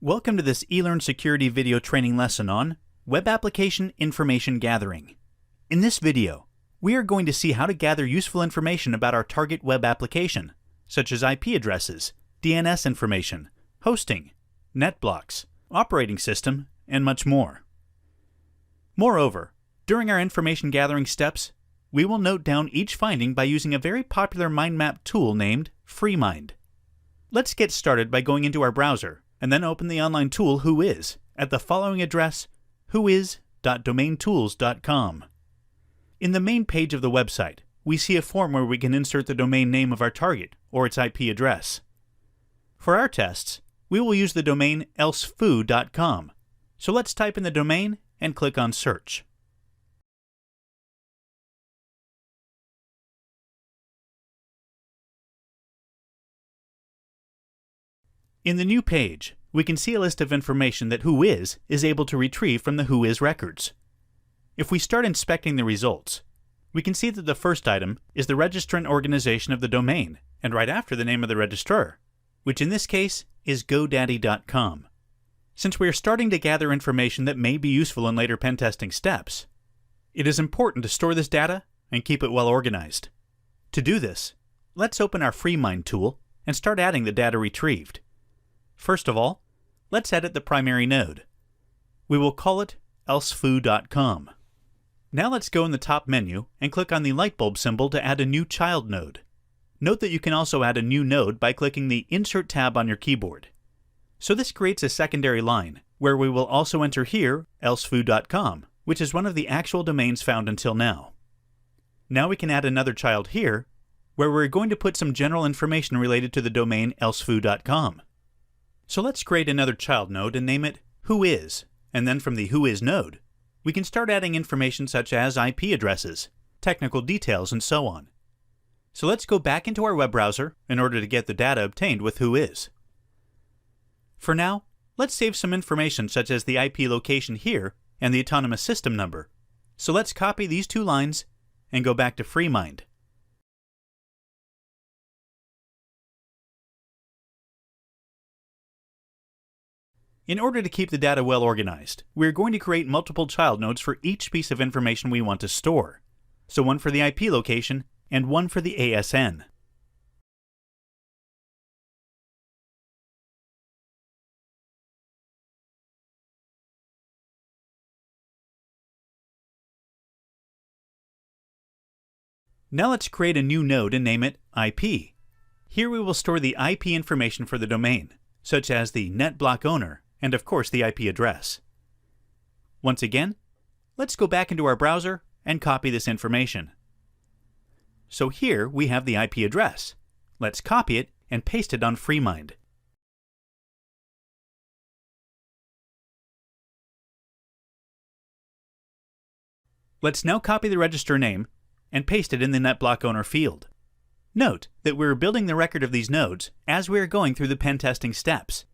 Welcome to this eLearn Security video training lesson on Web Application Information Gathering. In this video, we are going to see how to gather useful information about our target web application, such as IP addresses, DNS information, hosting, net blocks, operating system, and much more. Moreover, during our information gathering steps, we will note down each finding by using a very popular mind map tool named FreeMind. Let's get started by going into our browser and then open the online tool Whois at the following address, whois.domaintools.com. In the main page of the website, we see a form where we can insert the domain name of our target or its IP address. For our tests, we will use the domain elsefoo.com. So let's type in the domain and click on Search. In the new page, we can see a list of information that Whois is able to retrieve from the Whois records. If we start inspecting the results, we can see that the first item is the registrant organization of the domain, and right after the name of the registrar, which in this case is GoDaddy.com. Since we are starting to gather information that may be useful in later pen testing steps, it is important to store this data and keep it well organized. To do this, let's open our FreeMind tool and start adding the data retrieved. First of all, let's edit the primary node. We will call it elsefoo.com. Now let's go in the top menu and click on the light bulb symbol to add a new child node. Note that you can also add a new node by clicking the Insert tab on your keyboard. So this creates a secondary line, where we will also enter here elsefoo.com, which is one of the actual domains found until now. Now we can add another child here, where we're going to put some general information related to the domain elsefoo.com. So let's create another child node and name it Whois, and then from the Whois node, we can start adding information such as IP addresses, technical details, and so on. So let's go back into our web browser in order to get the data obtained with Whois. For now, let's save some information such as the IP location here and the autonomous system number. So let's copy these two lines and go back to FreeMind. In order to keep the data well organized, we are going to create multiple child nodes for each piece of information we want to store. So one for the IP location and one for the ASN. Now let's create a new node and name it IP. Here we will store the IP information for the domain, such as the net block owner and of course the IP address. Once again, let's go back into our browser and copy this information. So here we have the IP address. Let's copy it and paste it on FreeMind. Let's now copy the register name and paste it in the NetBlock Owner field. Note that we're building the record of these nodes as we are going through the pen testing steps.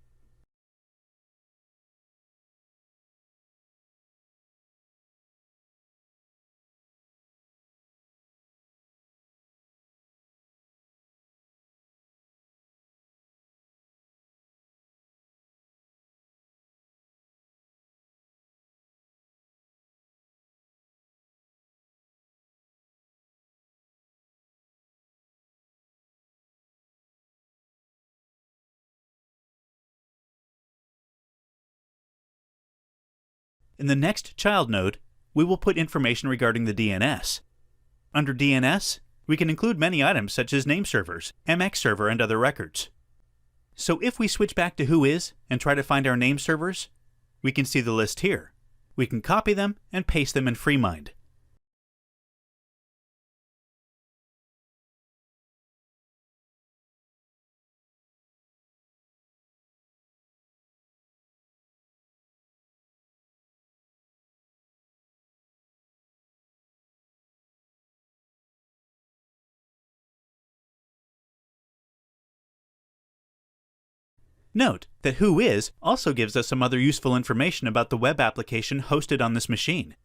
In the next child node, we will put information regarding the DNS. Under DNS, we can include many items such as name servers, MX server, and other records. So if we switch back to Whois and try to find our name servers, we can see the list here. We can copy them and paste them in FreeMind. Note that whois also gives us some other useful information about the web application hosted on this machine.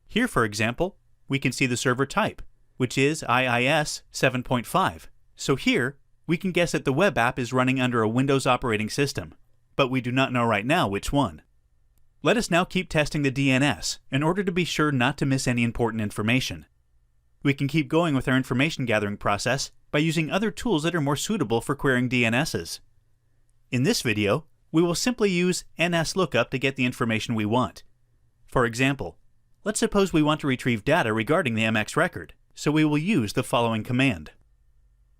Here, for example, we can see the server type, which is IIS 7.5. So here, we can guess that the web app is running under a Windows operating system, but we do not know right now which one. Let us now keep testing the DNS in order to be sure not to miss any important information. We can keep going with our information gathering process by using other tools that are more suitable for querying DNSs. In this video, we will simply use NSLOOKUP to get the information we want. For example, let's suppose we want to retrieve data regarding the MX record, so we will use the following command.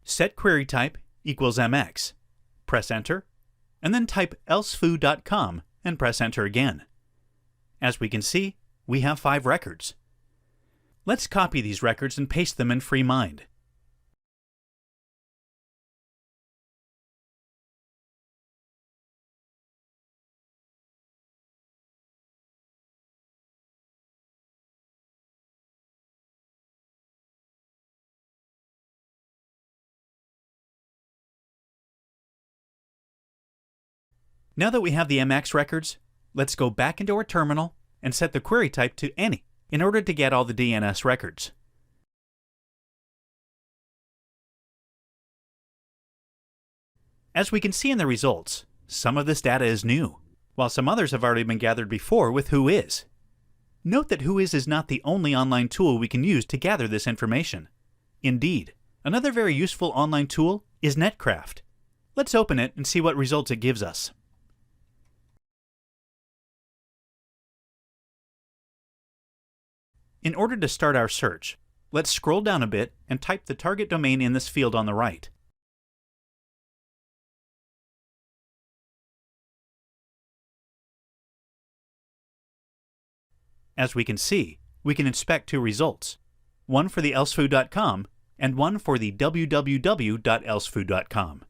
Set query type equals MX. Press enter, and then type elsefoo.com and press enter again. As we can see, we have 5 records. Let's copy these records and paste them in FreeMind. Now that we have the MX records, let's go back into our terminal and set the query type to any in order to get all the DNS records. As we can see in the results, some of this data is new, while some others have already been gathered before with whois. Note that whois is not the only online tool we can use to gather this information. Indeed, another very useful online tool is Netcraft. Let's open it and see what results it gives us. In order to start our search, let's scroll down a bit and type the target domain in this field on the right. As we can see, we can inspect 2 results, one for the elsefoo.com and one for the www.elsefoo.com.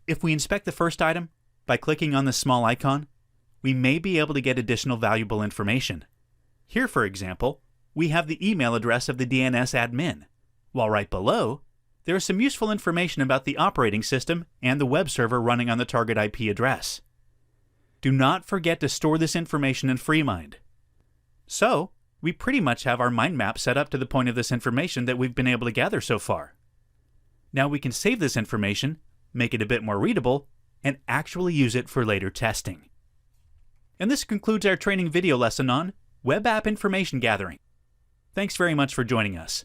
If we inspect the first item by clicking on the small icon, we may be able to get additional valuable information. Here, for example, we have the email address of the DNS admin, while right below, there is some useful information about the operating system and the web server running on the target IP address. Do not forget to store this information in FreeMind. So, we pretty much have our mind map set up to the point of this information that we've been able to gather so far. Now we can save this information, make it a bit more readable, and actually use it for later testing. And this concludes our training video lesson on web app information gathering. Thanks very much for joining us.